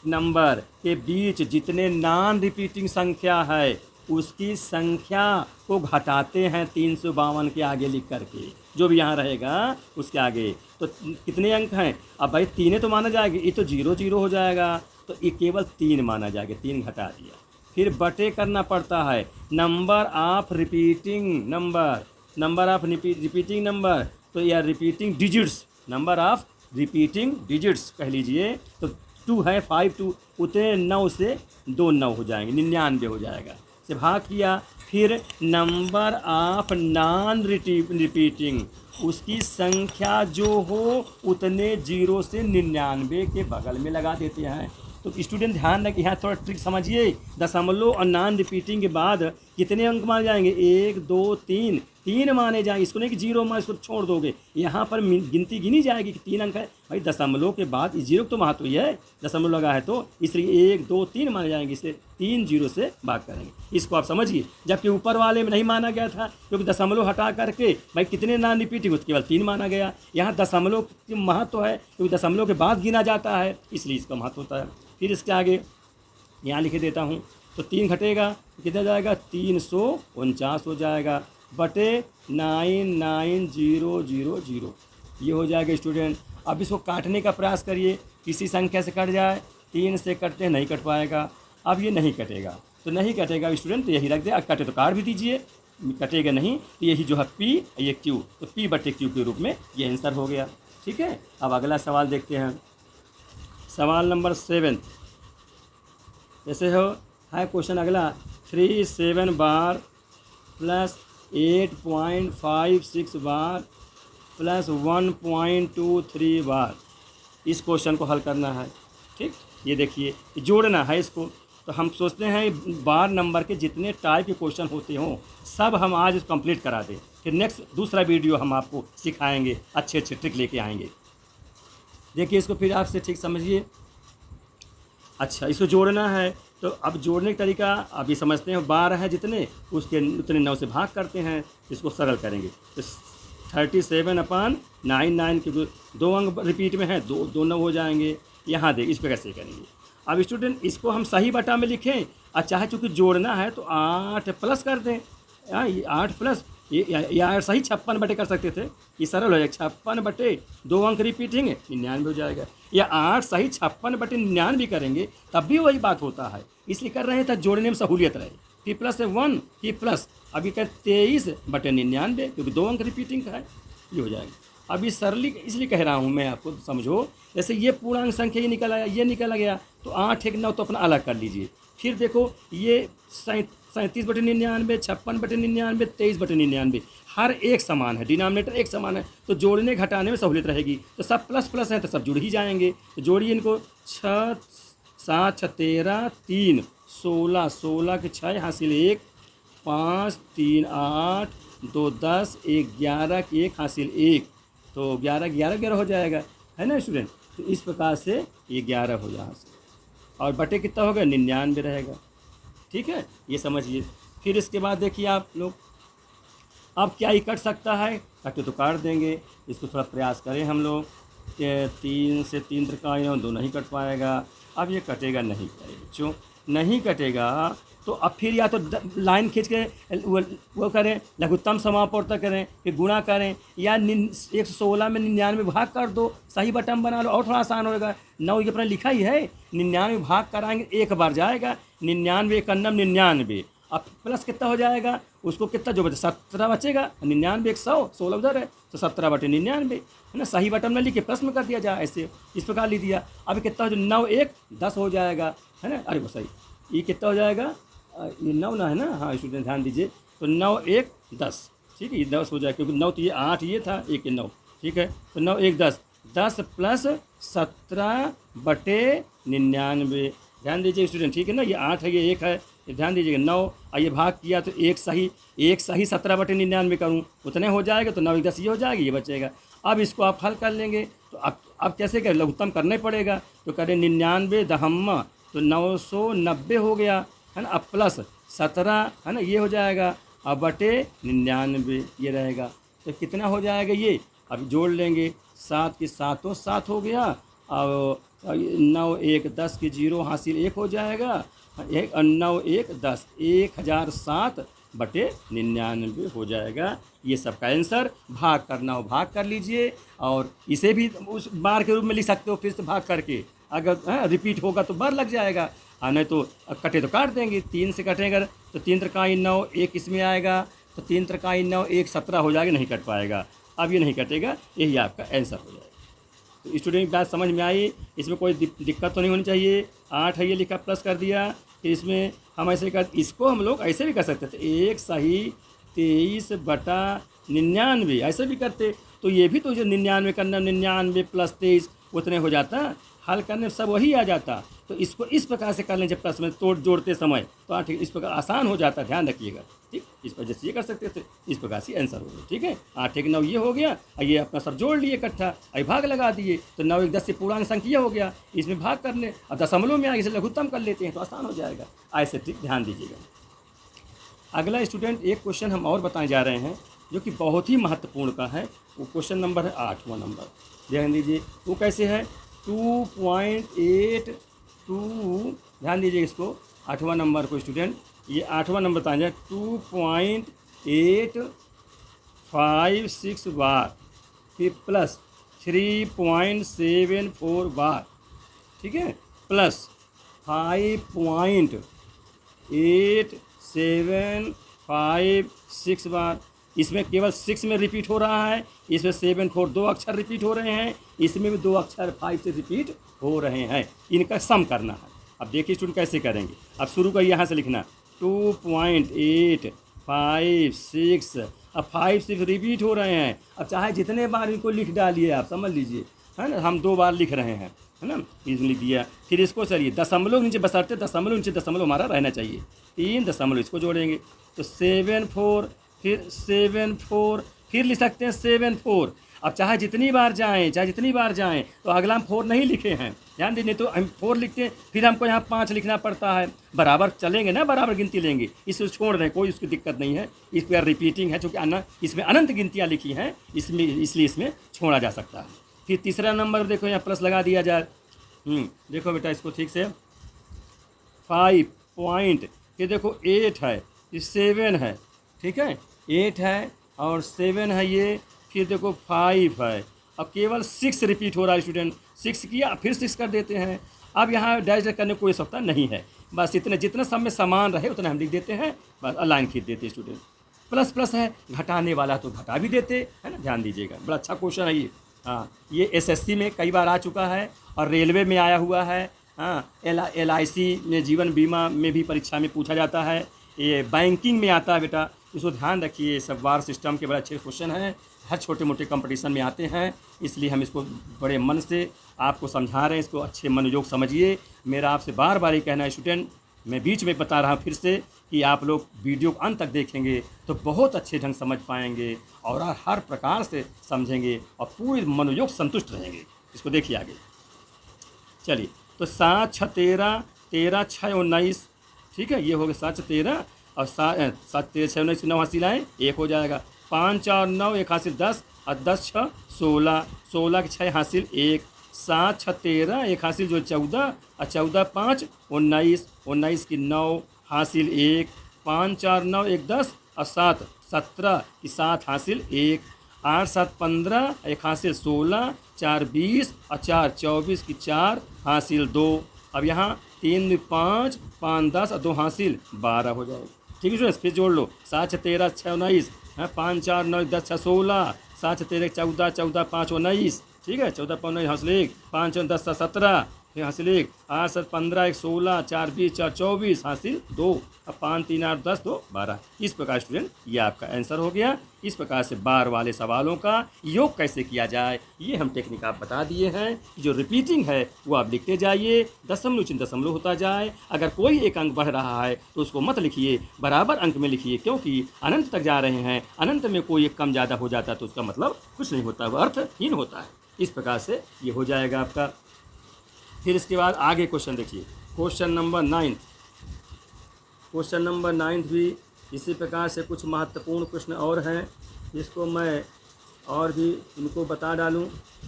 Speaker 1: नंबर के बीच जितने नॉन रिपीटिंग संख्या है उसकी संख्या को घटाते हैं 352 के आगे लिख करके, जो भी यहाँ रहेगा उसके आगे। तो कितने अंक हैं, अब भाई 3 तो माना जाएगा, ये तो 0 0 हो जाएगा, तो ये केवल 3 माना जाएगा, 3 घटा दिया। फिर बटे करना पड़ता है नंबर ऑफ रिपीटिंग नंबर, तो या repeating digits, number of repeating digits कह लीजिए। तो 2 है 5 2, उतने 9 से 2 9 हो जाएंगे, 99 हो जाएगा, से भाग किया। फिर नंबर ऑफ नॉन रिपीटिंग, उसकी संख्या जो हो उतने 0 से 99 के बगल में लगा देते हैं। तो स्टूडेंट ध्यान रखिए, यहाँ थोड़ा ट्रिक समझिए। दशमलव और नॉन रिपीटिंग के बाद कितने अंक माने जाएंगे, 1 2 3 माने जाएंगे। इसको नहीं कि 0 मान इसको छोड़ दोगे, यहाँ पर गिनती गिनी जाएगी कि 3 अंक है। भाई दशमलव के बाद 0 तो महत्व ही है, दशमलव लगा है तो इसलिए 1 2 3 माने जाएंगे, इसे 3 0 से भाग करेंगे, इसको आप समझिए। जबकि ऊपर वाले में नहीं माना गया था, क्योंकि दशमलव हटा करके भाई कितने नॉन रिपीटिंग हो, केवल 3 माना गया। यहाँ दशमलव की महत्व है, क्योंकि दशमलव के बाद गिना जाता है, इसलिए इसका महत्व होता है। फिर इसके आगे यहाँ लिख देता हूँ, तो 3 घटेगा कितना जाएगा, 349 हो जाएगा, बटे 99000, ये हो जाएगा स्टूडेंट। अब इसको काटने का प्रयास करिए, किसी संख्या से कट जाए, 3 से कटते हैं नहीं कट पाएगा। अब ये नहीं कटेगा, तो नहीं कटेगा स्टूडेंट, तो यही रख दे। अब कटे तो काट भी दीजिए, कटेगा नहीं तो यही जो है P, ये Q, तो P बटे Q के रूप में ये आंसर हो गया। ठीक है, अब अगला सवाल देखते हैं, सवाल नंबर 7। जैसे हो है क्वेश्चन अगला 37 बार प्लस 8.56 बार प्लस 1.23 बार, इस क्वेश्चन को हल करना है। ठीक, ये देखिए जोड़ना है इसको। तो हम सोचते हैं बार नंबर के जितने टाइप के क्वेश्चन होते हों सब हम आज कंप्लीट करा दें, फिर नेक्स्ट दूसरा वीडियो हम आपको सिखाएंगे, अच्छे अच्छे ट्रिक लेके आएंगे। देखिए इसको फिर आपसे ठीक समझिए। अच्छा, इसको जोड़ना है तो अब जोड़ने का तरीका अभी समझते हैं। 12 है जितने उसके उतने 9 से भाग करते हैं, इसको सरल करेंगे तो 37/9 के दो अंक रिपीट में है, दो 9 हो जाएंगे। यहाँ देख इस पर कैसे करेंगे। अब स्टूडेंट इसको हम सही बटा में लिखें और चाहे चूँकि जोड़ना है तो 8 प्लस कर दें। 8 प्लस या सही 56 बटे कर सकते थे, ये सरल हो जाएगा। 56 बटे 2 अंक रिपीटिंग 99 हो जाएगा। या 8 सही 56 बटे 99 करेंगे तब भी वही बात होता है, इसलिए कर रहे थे जोड़ने में सहूलियत रहे। कि प्लस है 1 कि प्लस अभी क्या 23 बटे 99 क्योंकि 2 अंक रिपीटिंग का है, ये हो जाएगा। अभी सरली इसलिए कह रहा हूँ मैं आपको समझो, जैसे ये पूर्णांक संख्या ये निकल आया, ये निकल गया तो 8 1 9 तो अपना अलग कर लीजिए। फिर देखो ये 37 बटे 99, 56 बटे 99, 23 बटे 99, हर एक समान है, डिनोमिनेटर एक समान है तो जोड़ने घटाने में सहूलियत रहेगी। तो सब प्लस प्लस हैं तो सब जुड़ ही जाएंगे। तो जोड़िए इनको 6 7 6 13 3 16 16 के 6 हासिल 1 5 3 8 2 10 1 11 के 1 हासिल 1, तो 11 11 11 हो जाएगा, है ना स्टूडेंट। तो इस प्रकार से ये 11 हो जाए और बटे कितना होगा 99 रहेगा। ठीक है, ये समझिए। फिर इसके बाद देखिए आप लोग अब क्या ही कट सकता है, कटे तो काट देंगे। इसको थोड़ा प्रयास करें हम लोग कि 3 से 3 त्रिकाएँ 2 नहीं कट पाएगा। अब ये कटेगा नहीं, क्यों नहीं कटेगा तो अब फिर या तो लाइन खींच के वो करें, लघुत्तम समापवर्तक करें, फिर गुणा करें, या 116 में 99 भाग कर दो, सही बटन बना लो और थोड़ा आसान होगा। 9 ये अपना लिखा ही है, 99 भाग कराएंगे एक बार जाएगा, 99 1 99, अब प्लस कितना हो जाएगा, उसको कितना जो बचे 17 बचेगा, 99 100 16 उधर है तो 17 बटे 99 है ना। सही बटन में लिख के प्लस में कर दिया जाए, ऐसे इस प्रकार लिख दिया। अब कितना हो 9 1 10 हो जाएगा, है ना। अरे वो सही, ये कितना हो जाएगा, ये 9 ना है ना, हाँ स्टूडेंट ध्यान दीजिए। तो 9 1 10, ठीक है, ये 10 हो जाएगा क्योंकि 9 तो ये 8 ये था, 1 9, ठीक है। तो 9 1 10, 10 प्लस 17 बटे 99, ध्यान दीजिए स्टूडेंट, ठीक है ना। ये 8 है, ये 1 है, ध्यान दीजिएगा। 9 और ये भाग किया तो एक सही 17 बटे 99 करूँ उतने हो जाएगा, तो 9 1 10 ये हो जाएगा, ये बचेगा। अब इसको आप हल कर लेंगे तो अब कैसे करें, लघुत्तम करना ही पड़ेगा। तो करें 99 दहम्मा तो 990 हो गया, है ना। अब प्लस 17 है ना, ये हो जाएगा, अब बटे 99 ये रहेगा। तो कितना हो जाएगा ये, अब जोड़ लेंगे, 7 के 7 7 हो गया, और 9 1 10 के 0 हासिल 1 हो जाएगा, 9 1 10 1007 बटे 99 हो जाएगा। ये सबका आंसर। भाग करना हो भाग कर लीजिए, और इसे भी उस बार के रूप में लिख सकते हो, फिर से भाग करके अगर रिपीट होगा तो बार लग जाएगा, नहीं तो कटे तो काट देंगे। 3 से कटेगा तो 3 त्रिकाई 9 1 इसमें आएगा, तो 3 त्रिकाई 9 1 17 हो जाएगा, नहीं कट पाएगा। अब ये नहीं कटेगा, यही आपका आंसर हो जाएगा। तो स्टूडेंट बात समझ में आई, इसमें कोई दिक्कत तो नहीं होनी चाहिए। 8 है ये लिखा, प्लस कर दिया, फिर इसमें हम ऐसे इसको हम लोग ऐसे भी कर सकते थे, 1 सही 23 बटा 99 ऐसे भी करते, तो ये भी तो जो 99 करना, 99 प्लस 23 उतने हो जाता, हल करने में सब वही आ जाता। तो इसको इस प्रकार से कर लें जब प्लस में तोड़ जोड़ते समय, तो हाँ ठीक, इस प्रकार आसान हो जाता, ध्यान रखिएगा। ठीक, इस पर जैसे ये कर सकते थे, इस प्रकार से आंसर हो गया। ठीक है, 8 1 9 ये हो गया, और ये अपना सब जोड़ लिए इकट्ठा, और भाग लगा दिए, तो 9 1 10 से पूर्णांक संख्या हो गया, इसमें भाग करने और दशमलव में आगे से लघुत्तम कर लेते हैं तो आसान हो जाएगा। ऐसे ठीक ध्यान दीजिएगा। अगला स्टूडेंट एक क्वेश्चन हम और बताने जा रहे हैं जो कि बहुत ही महत्वपूर्ण का है। वो क्वेश्चन नंबर है 8वां नंबर, ध्यान दीजिए। वो कैसे है, 2.82, ध्यान दीजिए इसको, 8वां नंबर को स्टूडेंट, ये 8वां नंबर बताया जाए, 2.856 बार, फिर प्लस 3.74 बार, ठीक है, प्लस 5.8756 बार। इसमें केवल 6 में रिपीट हो रहा है, इसमें 7 4 2 अक्षर रिपीट हो रहे हैं, इसमें भी 2 अक्षर 5 से रिपीट हो रहे हैं। इनका सम करना है। अब देखिए स्टूडेंट कैसे करेंगे। अब शुरू करिए यहाँ से लिखना 2.856। अब 5 सिर्फ रिपीट हो रहे हैं। अब चाहे जितने बार इनको लिख डालिए आप, समझ लीजिए, है ना, हम 2 बार लिख रहे हैं, है ना, इसमें लिख दिया। फिर इसको चलिए दशमलव नीचे, बसरते दशमलव नीचे दशमलव हमारा रहना चाहिए, 3 दशमलव इसको जोड़ेंगे तो 7 4, फिर 7 4, फिर लिख सकते हैं 7 4। अब चाहे जितनी बार जाएं तो अगला हम 4 नहीं लिखे हैं, ध्यान दीजिए, तो हम 4 लिखते हैं, फिर हमको यहाँ 5 लिखना पड़ता है। बराबर चलेंगे ना, बराबर गिनती लेंगे, इसको छोड़ दें, कोई उसकी दिक्कत नहीं है। इस पर रिपीटिंग है, चूँकि इसमें अनंत गिनतियाँ लिखी हैं, इसमें इसलिए इसमें छोड़ा जा सकता है। फिर तीसरा नंबर देखो, यहाँ प्लस लगा दिया जाए। देखो बेटा इसको ठीक से, 5 पॉइंट, ये देखो 8 है, ये 7 है, ठीक है, 8 है और 7 है ये, फिर देखो 5 है। अब केवल 6 रिपीट हो रहा है स्टूडेंट, 6 किया फिर 6 कर देते हैं। अब यहाँ डैश करने की कोई आवश्यकता नहीं है, बस इतने जितने सब में समान रहे उतना हम लिख देते हैं, बस लाइन खींच देते हैं स्टूडेंट। प्लस प्लस है, घटाने वाला तो घटा भी देते, है ना, ध्यान दीजिएगा, बड़ा अच्छा क्वेश्चन है ये। हाँ, ये एसएससी में कई बार आ चुका है और रेलवे में आया हुआ है। हाँ, LIC में, जीवन बीमा में भी परीक्षा में पूछा जाता है। ये बैंकिंग में आता है बेटा, इसको ध्यान रखिए। सब वार सिस्टम के बड़े अच्छे क्वेश्चन हैं, हर छोटे मोटे कंपटीशन में आते हैं, इसलिए हम इसको बड़े मन से आपको समझा रहे हैं, इसको अच्छे मनोयोग समझिए। मेरा आपसे बार बार ये कहना है स्टूडेंट, मैं बीच में बता रहा हूँ फिर से कि आप लोग वीडियो को अंत तक देखेंगे तो बहुत अच्छे ढंग समझ पाएंगे और हर प्रकार से समझेंगे और पूरी मनोयोग संतुष्ट रहेंगे। इसको देखिए आगे, चलिए। तो 7 6 13, 13 6 19, ठीक है, ये हो गया 7 6 13 और 7 13 6 19 9 हासिल आए, 1 हो जाएगा। 5 और 9 1 हासिल 10 और 10 6 16, 16 के 6 हासिल 1, 7 6 13 1 हासिल जो 14 और 14 5 19, 19 की 9 हासिल 1, 5 4 9 1 10 और 7 17 की 7 हासिल 1, 8 7 15 1 हासिल 16, 4 20 और 4 24 की 4 हासिल 2। अब यहाँ 3 5 5 10 और 2 हासिल 12 हो जाएगा, ठीक है। फिर जोड़ लो, 7 6 13 6 19, 5 4 9 10 6 16, 7 6 13 14 14 5 19, ठीक है, 14 5 19 हासिल 1, 5 10 17 फिर हासिल 1, 8 7 15 1 16, 4 20 4 24 हासिल 2, अब 5 3 8 10 2 12। इस प्रकार स्टूडेंट ये आपका आंसर हो गया। इस प्रकार से बार वाले सवालों का योग कैसे किया जाए ये हम टेक्निक आप बता दिए हैं। जो रिपीटिंग है वो आप लिखते जाइए, दशमलव चिन्ह दशमलव होता जाए। अगर कोई एक अंक बढ़ रहा है तो उसको मत लिखिए, बराबर अंक में लिखिए, क्योंकि अनंत तक जा रहे हैं, अनंत में कोई एक कम ज़्यादा हो जाता है तो उसका मतलब कुछ नहीं होता, वह अर्थहीन होता है। इस प्रकार से ये हो जाएगा आपका। फिर इसके बाद आगे क्वेश्चन देखिए, क्वेश्चन नंबर 9। क्वेश्चन नंबर 9 भी इसी प्रकार से कुछ महत्वपूर्ण प्रश्न और हैं, जिसको मैं और भी इनको बता डालूं,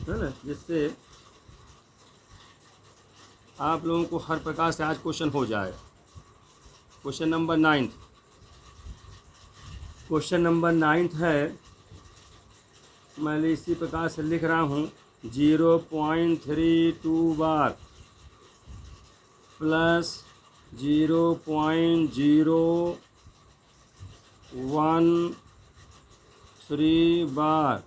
Speaker 1: है ना, जिससे आप लोगों को हर प्रकार से आज क्वेश्चन हो जाए। क्वेश्चन नंबर 9, क्वेश्चन नंबर 9 है, मैं इसी प्रकार से लिख रहा हूँ, 0.32 बार प्लस 0.013 बार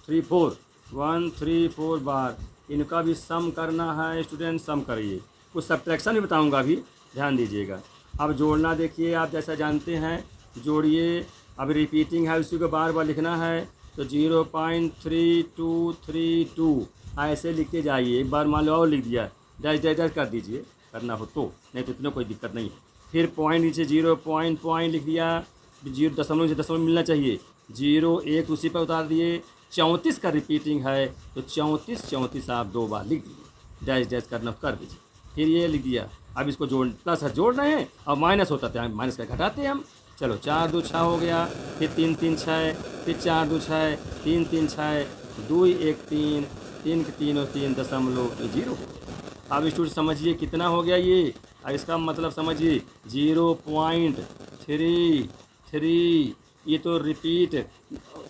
Speaker 1: 134 बार, इनका भी सम करना है स्टूडेंट। सम करिए, कुछ सब्ट्रैक्शन भी बताऊंगा, अभी ध्यान दीजिएगा। अब जोड़ना देखिए, आप जैसा जानते हैं जोड़िए। अब रिपीटिंग है, उसी को बार बार लिखना है, तो 0.3232 ऐसे लिखते जाइए। एक बार मान लो और लिख दिया, डैश डैश डैश कर दीजिए, करना हो तो, नहीं तो इतना कोई दिक्कत नहीं है। फिर पॉइंट नीचे 0 पॉइंट लिख दिया, 0 दशमलव से दशमलव मिलना चाहिए, 0 1 उसी पर उतार दिए। 34 का रिपीटिंग है तो 34 आप 2 बार लिख दीजिए, डैश डैश करना कर दीजिए। फिर ये लिख दिया। अब इसको प्लस जोड़ रहे हैं और माइनस होता था, माइनस का घटाते हैं हम। चलो 4 2 6 हो गया, फिर 3 3 6, फिर 4 2 6, 3 3 6, 2 1 3, 3 के 3 और 3 दशमलव 0। अब स्टूडेंट समझिए कितना हो गया ये, और इसका मतलब समझिए 0.33, ये तो रिपीट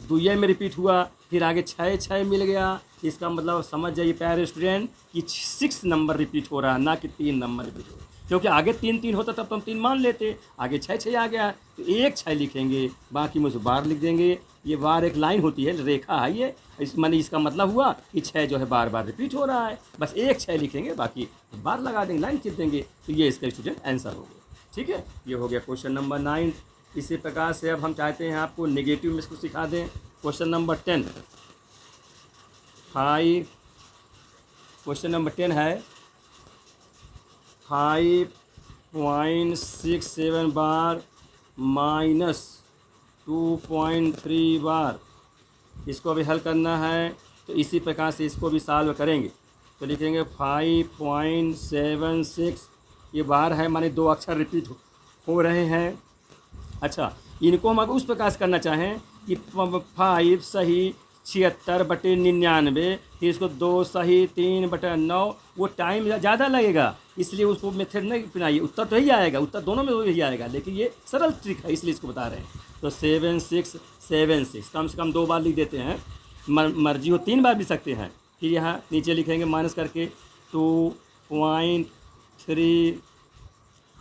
Speaker 1: दुनिया में रिपीट हुआ, फिर आगे 6 6 मिल गया। इसका मतलब समझ जाइए प्यारे स्टूडेंट कि 6 नंबर रिपीट हो रहा है, ना कि 3 नंबर रिपीट हो रहा है। क्योंकि आगे 3 3 होता तब तो हम 3 मान लेते, आगे 6 6 आ गया तो 1 6 लिखेंगे, बाकी में से बार लिख देंगे। ये बार एक लाइन होती है, रेखा है ये, इस माने इसका मतलब हुआ कि 6 जो है बार बार रिपीट हो रहा है, बस एक 6 लिखेंगे, बाकी बार लगा देंगे, लाइन खींच देंगे, तो ये इसका स्टूडेंट आंसर हो गया। ठीक है, ये हो गया क्वेश्चन नंबर 9। इसी प्रकार से अब हम चाहते हैं आपको नेगेटिव में इसको सिखा दें। क्वेश्चन नंबर 10 क्वेश्चन नंबर 10 है 5.67 बार माइनस 2.3 बार। इसको भी हल करना है, तो इसी प्रकार से इसको भी सॉल्व करेंगे। तो लिखेंगे 5.76, ये बार है माने 2 अक्षर रिपीट हो रहे हैं। अच्छा, इनको हम अगर उस प्रकार से करना चाहें कि 5 सही 76/99, फिर इसको 2 सही 3/9, वो टाइम ज़्यादा लगेगा, इसलिए उसको मेथड नहीं अपनाइए। उत्तर तो यही आएगा, उत्तर दोनों में यही आएगा, लेकिन ये सरल ट्रिक है इसलिए इसको बता रहे हैं। तो 7676 कम से कम 2 बार लिख देते हैं, मर्जी हो 3 बार भी सकते हैं। फिर यहाँ नीचे लिखेंगे माइनस करके 2.3।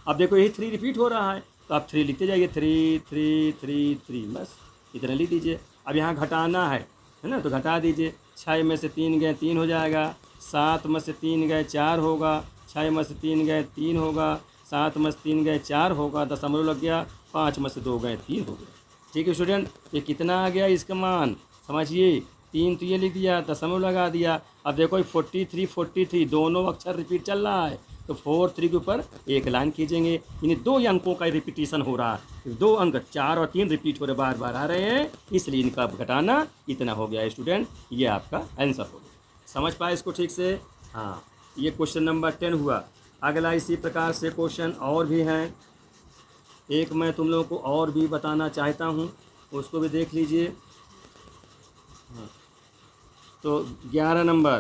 Speaker 1: अब देखो यही 3 रिपीट हो रहा है, तो आप 3 लिखते जाइए, 3 3 3 3, बस इतना लिख दीजिए। अब यहाँ घटाना है ना, तो घटा दीजिए। 6 में से 3 गए 3 हो जाएगा, 7 में से 3 गए 4 होगा, 6 में से 3 गए 3 होगा, 7 में से 3 गए 4 होगा, दशमलव लग गया, 5 में से 2 गए 3 हो गया। ठीक है स्टूडेंट, ये कितना आ गया इसका मान समझिए, 3 तो ये लिख दिया, दशमलव लगा दिया। अब देखो 43 दोनों अक्षर रिपीट चल रहा है, तो 4 3 के ऊपर एक लाइन खींचेंगे, यानी 2 अंकों का रिपीटिशन हो रहा है, 2 अंक 4 और 3 रिपीट हो रहे, बार बार आ रहे हैं, इसलिए इनका घटाना इतना हो गया स्टूडेंट। ये आपका आंसर हो गया। समझ पाए इसको ठीक से? हाँ, ये क्वेश्चन नंबर 10 हुआ। अगला इसी प्रकार से क्वेश्चन और भी हैं, एक मैं तुम लोगों को और भी बताना चाहता हूँ, उसको भी देख लीजिए। हाँ, तो 11 नंबर,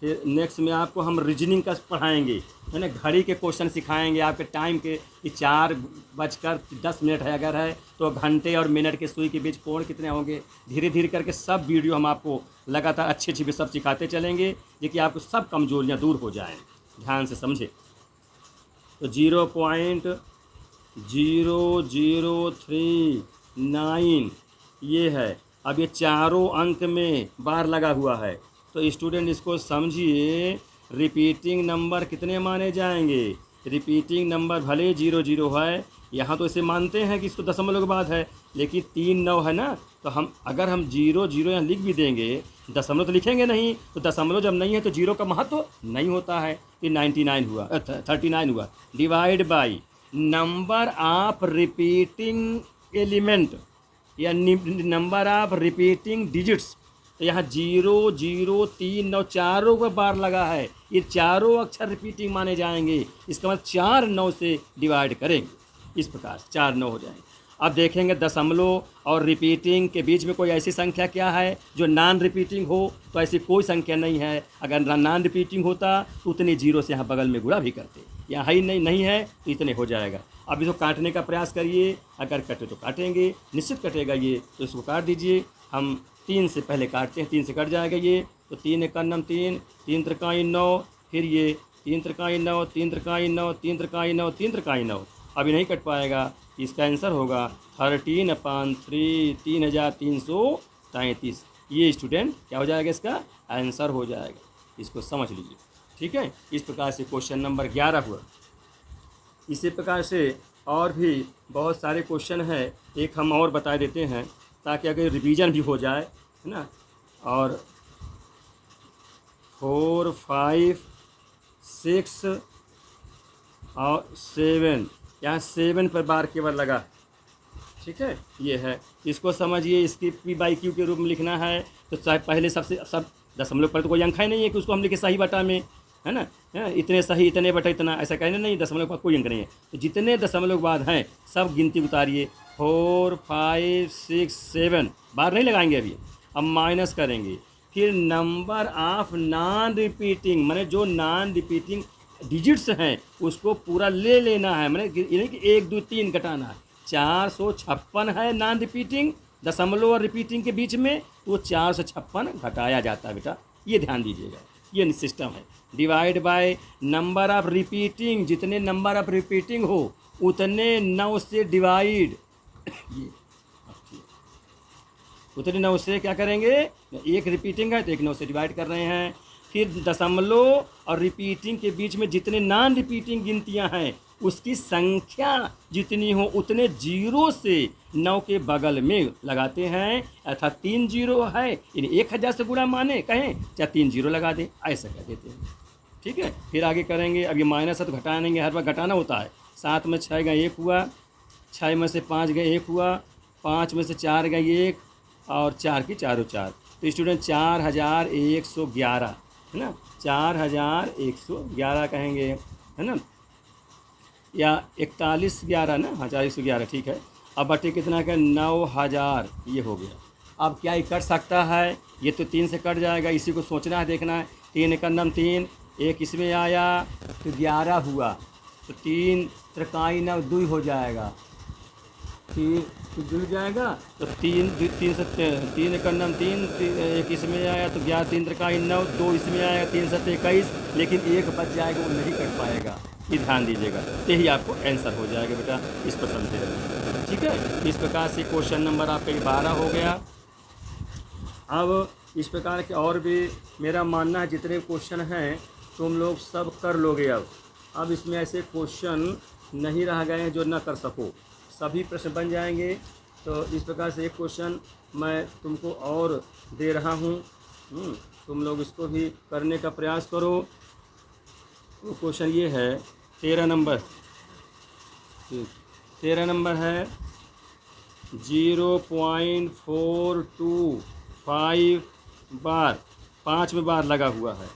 Speaker 1: फिर नेक्स्ट में आपको हम रीजनिंग का पढ़ाएंगे, है ना, घड़ी के क्वेश्चन सिखाएंगे आपके टाइम के, कि 4:10 है अगर है तो घंटे और मिनट के सुई के बीच कोण कितने होंगे। धीरे धीरे करके सब वीडियो हम आपको लगातार अच्छी अच्छी भी सब सिखाते चलेंगे, जिससे आपको सब कमजोरियाँ दूर हो जाएँ। ध्यान से समझे। तो 0.0039 ये है। अब ये चारों अंक में बार लगा हुआ है, तो स्टूडेंट इसको समझिए, रिपीटिंग नंबर कितने माने जाएंगे। रिपीटिंग नंबर भले 00 है, यहाँ तो इसे मानते हैं कि इसको दशमलव के बाद है, लेकिन 3 9 है ना, तो हम अगर हम 00 यहाँ लिख भी देंगे, दशमलव तो लिखेंगे नहीं, तो दशमलव जब नहीं है तो 0 का महत्व नहीं होता है। कि 99 हुआ, 39 हुआ, divide by number of repeating element या नंबर ऑफ रिपीटिंग डिजिट्स। तो यहाँ 0 0 3 9 चारों का बार लगा है, ये चारों अक्षर रिपीटिंग माने जाएंगे। इसका मतलब 4 9 से डिवाइड करेंगे, इस प्रकार 4 9 हो जाएंगे। अब देखेंगे दशमलव और रिपीटिंग के बीच में कोई ऐसी संख्या क्या है जो नॉन रिपीटिंग हो, तो ऐसी कोई संख्या नहीं है। अगर नॉन रिपीटिंग होता तो उतने 0 से यहाँ बगल में गुणा भी करते, यहाँ ही नहीं है तो इतने हो जाएगा। अब इसको काटने का प्रयास करिए, अगर कटे तो काटेंगे, निश्चित कटेगा ये, तो इसको काट दीजिए। हम 3 से पहले काटते हैं, 3 से कट जाएगा ये, तो 3 1 9 3 3 3 9, फिर ये 3 3 9 3 3 9 3 3 9 3 3 9, अभी नहीं कट पाएगा। इसका आंसर होगा 13/3 3333। ये स्टूडेंट क्या हो जाएगा, इसका आंसर हो जाएगा। इसको समझ लीजिए, ठीक है। इस प्रकार से क्वेश्चन नंबर 11 हुआ। इसी प्रकार से और भी बहुत सारे क्वेश्चन हैं, एक हम और बता देते हैं ताकि अगर रिवीजन भी हो जाए, है ना। और 4 5 6 और 7, यहाँ 7 पर बार केवल लगा, ठीक है। ये है, इसको समझिए। इसकी P/Q के रूप में लिखना है, तो चाहे पहले सब दशमलव पर तो कोई अंक है नहीं है कि उसको हम लिखे सही बटा में, है ना, इतने सही इतने बटा इतना, ऐसा कहने नहीं, दशमलव का कोई अंक नहीं है। तो जितने दशमलव के बाद हैं सब गिनती उतारिए, 4 5 6 7 बार नहीं लगाएंगे अभी। अब माइनस करेंगे, फिर नंबर ऑफ नॉन रिपीटिंग, माने जो नॉन रिपीटिंग डिजिट्स हैं उसको पूरा ले लेना है, माने यानी कि 1 2 3 घटाना है। 456 है नॉन रिपीटिंग, दशमलव और रिपीटिंग के बीच में, वो 456 घटाया जाता है बेटा, ये ध्यान दीजिएगा, ये सिस्टम है। Divide by number of repeating, जितने नंबर ऑफ रिपीटिंग हो उतने 9 से डिवाइड, ये उतने 9 से क्या करेंगे, एक रिपीटिंग है तो एक 9 से डिवाइड कर रहे हैं। फिर दशमलव और रिपीटिंग के बीच में जितने नॉन रिपीटिंग गिनतियां हैं उसकी संख्या जितनी हो उतने जीरो से 9 के बगल में लगाते हैं। अर्थात 3 जीरो है, इन 1000 से गुणा माने कहें चाहे 3 जीरो लगा दें, ऐसा कर देते हैं। ठीक है, फिर आगे करेंगे। अब ये माइनस है तो घटाएंगे, हर बार घटाना होता है। 7 में 6 गए 1 हुआ, 6 में से 5 गए 1 हुआ, 5 में से 4 गए 1 और 4 की 4 4। तो स्टूडेंट 4111 है ना, 4111 कहेंगे है ना, या 4111 ना, हाँ 4111 ठीक है। अब बटे कितना का 9000 ये हो गया। अब क्या ये कट सकता है, ये तो 3 से कट जाएगा, इसी को सोचना है देखना है। 3 एकम 3, एक इसमें आया तो 11 हुआ, तो 3 त्रिकाई 9 2 हो जाएगा, 3 तो 2 जाएगा, तो 3 से 3 एकम 3, एक इसमें आया तो 11 3 त्रिकाई 9, 2 इसमें आएगा, 3 7 21, लेकिन एक बच जाएगा वो नहीं कट पाएगा, ये ध्यान दीजिएगा। यही आपको आंसर हो जाएगा बेटा इस प्रश्न से। ठीक है, इस प्रकार से क्वेश्चन नंबर आपका 12 हो गया। अब इस प्रकार के और भी मेरा मानना है जितने क्वेश्चन हैं तुम लोग सब कर लोगे। अब इसमें ऐसे क्वेश्चन नहीं रह गए हैं जो ना कर सको, सभी प्रश्न बन जाएंगे। तो इस प्रकार से एक क्वेश्चन मैं तुमको और दे रहा हूँ, तुम लोग इसको भी करने का प्रयास करो। वो क्वेश्चन ये है 13 नंबर, 13 नंबर है 0.425 बार 5वें बार लगा हुआ है।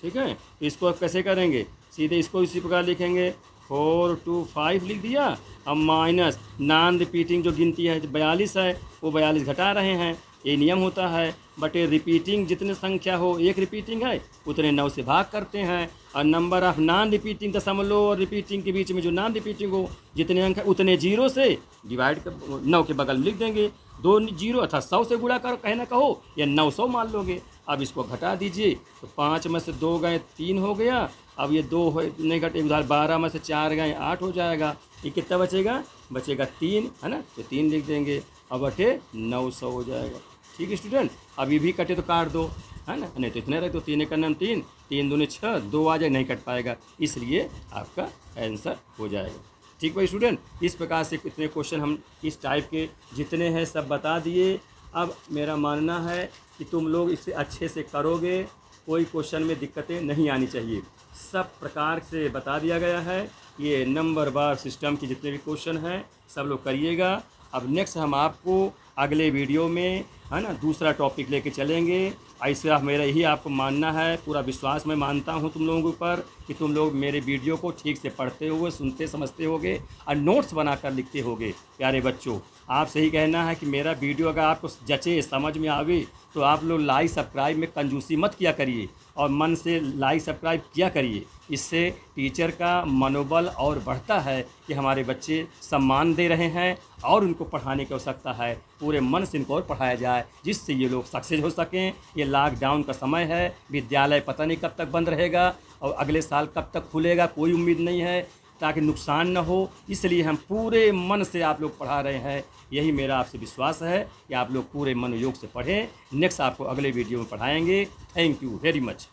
Speaker 1: ठीक है, इसको अब कैसे करेंगे, सीधे इसको इसी प्रकार लिखेंगे 425 लिख दिया। अब माइनस नॉन रिपीटिंग जो गिनती है 42 है, वो 42 घटा रहे हैं, ये नियम होता है। बटे रिपीटिंग जितनी संख्या हो, एक रिपीटिंग है उतने 9 से भाग करते हैं। और नंबर ऑफ नॉन रिपीटिंग दशमलव और रिपीटिंग के बीच में जो नॉन रिपीटिंग हो जितने अंक है उतने जीरो से डिवाइड कर 9 के बगल में लिख देंगे। 2 जीरो अर्थात 100 से गुणा कर कहना कहो या 900 मान लोगे। अब इसको घटा दीजिए तो 5 में से 2 गए 3 हो गया। अब ये 2 नहीं घटे उधर, 12 में से 4 गए 8 हो जाएगा। ये कितना बचेगा, बचेगा 3 है ना, तो 3 लिख देंगे। अब बटे 900 हो जाएगा। ठीक है स्टूडेंट, अब ये भी कटे तो काट दो है ना, नहीं तो इतने रहे तो 3 एकम 3, 3 दूनी 6, 2 आ जाए नहीं कट पाएगा, इसलिए आपका आंसर हो जाएगा। ठीक भाई स्टूडेंट, इस प्रकार से कितने क्वेश्चन हम इस टाइप के जितने हैं सब बता दिए। अब मेरा मानना है कि तुम लोग इसे अच्छे से करोगे, कोई क्वेश्चन में दिक्कतें नहीं आनी चाहिए। सब प्रकार से बता दिया गया है। ये नंबर बार सिस्टम के जितने भी क्वेश्चन हैं सब लोग करिएगा। अब नेक्स्ट हम आपको अगले वीडियो में है ना दूसरा टॉपिक लेके चलेंगे। ऐसे आप मेरा यही आपको मानना है, पूरा विश्वास मैं मानता हूँ तुम लोगों के ऊपर कि तुम लोग मेरे वीडियो को ठीक से पढ़ते होगे, सुनते समझते होगे और नोट्स बनाकर लिखते होगे। प्यारे बच्चों, आपसे ही कहना है कि मेरा वीडियो अगर आपको जचे समझ में आवे तो आप लोग लाइक सब्सक्राइब में कंजूसी मत किया करिए और मन से लाइक सब्सक्राइब किया करिए। इससे टीचर का मनोबल और बढ़ता है कि हमारे बच्चे सम्मान दे रहे हैं और उनको पढ़ाने की आवश्यकता है, पूरे मन से इनको और पढ़ाया जाए जिससे ये लोग सक्सेस हो सकें। ये लॉकडाउन का समय है, विद्यालय पता नहीं कब तक बंद रहेगा और अगले साल कब तक खुलेगा कोई उम्मीद नहीं है, ताकि नुकसान न हो, इसलिए हम पूरे मन से आप लोग पढ़ा रहे हैं। यही मेरा आपसे विश्वास है कि आप लोग पूरे मनोयोग से पढ़ें। नेक्स्ट आपको अगले वीडियो में पढ़ाएंगे। Thank you very much.